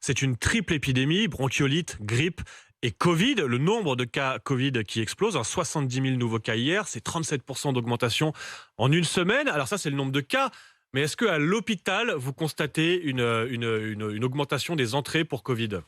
C'est une triple épidémie, bronchiolite, grippe et Covid. Le nombre de cas Covid qui explose, 70 000 nouveaux cas hier, c'est 37% d'augmentation en une semaine. Alors ça, c'est le nombre de cas. Mais est-ce qu'à l'hôpital, vous constatez une augmentation des entrées pour Covid?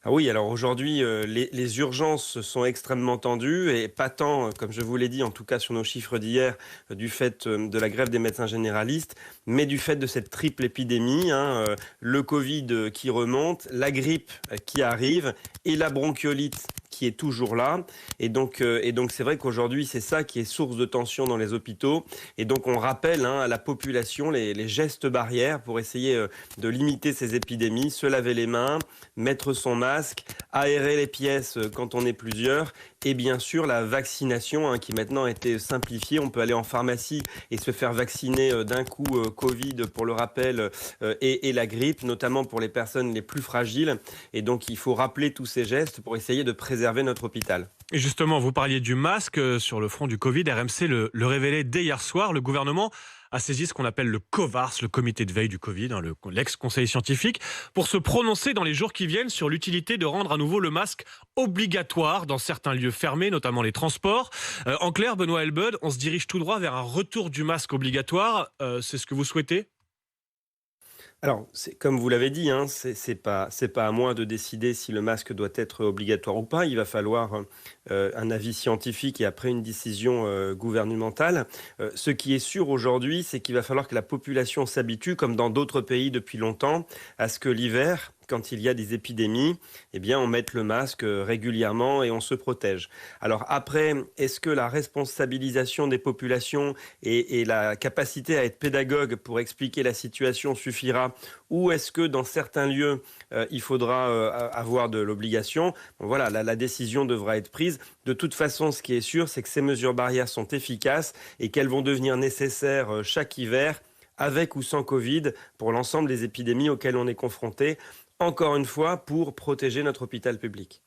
Ah oui, alors aujourd'hui, les urgences sont extrêmement tendues et pas tant, comme je vous l'ai dit, en tout cas sur nos chiffres d'hier, du fait de la grève des médecins généralistes, mais du fait de cette triple épidémie, hein, le Covid qui remonte, la grippe qui arrive et la bronchiolite qui est toujours là. Et donc c'est vrai qu'aujourd'hui, c'est ça qui est source de tension dans les hôpitaux. Et donc on rappelle hein, à la population les gestes barrières pour essayer de limiter ces épidémies, se laver les mains, mettre son masque, aérer les pièces quand on est plusieurs, et bien sûr la vaccination hein, qui maintenant a été simplifiée. On peut aller en pharmacie et se faire vacciner d'un coup Covid pour le rappel et la grippe, notamment pour les personnes les plus fragiles. Et donc il faut rappeler tous ces gestes pour essayer de préserver notre hôpital. Et justement, vous parliez du masque sur le front du Covid. RMC le révélait dès hier soir. Le gouvernement a saisi ce qu'on appelle le COVARS, le comité de veille du Covid, hein, l'ex-conseil scientifique, pour se prononcer dans les jours qui viennent sur l'utilité de rendre à nouveau le masque obligatoire dans certains lieux fermés, notamment les transports. En clair, Benoît Elbud, on se dirige tout droit vers un retour du masque obligatoire. C'est ce que vous souhaitez? Alors, comme vous l'avez dit, hein, c'est pas à moi de décider si le masque doit être obligatoire ou pas. Il va falloir un avis scientifique et après une décision gouvernementale. Ce qui est sûr aujourd'hui, c'est qu'il va falloir que la population s'habitue, comme dans d'autres pays depuis longtemps, à ce que l'hiver, quand il y a des épidémies, eh bien, on mette le masque régulièrement et on se protège. Alors après, est-ce que la responsabilisation des populations et la capacité à être pédagogue pour expliquer la situation suffira, ou est-ce que dans certains lieux, il faudra avoir de l'obligation? Bon, voilà, la décision devra être prise. De toute façon, ce qui est sûr, c'est que ces mesures barrières sont efficaces et qu'elles vont devenir nécessaires chaque hiver, avec ou sans Covid, pour l'ensemble des épidémies auxquelles on est confronté, encore une fois, pour protéger notre hôpital public.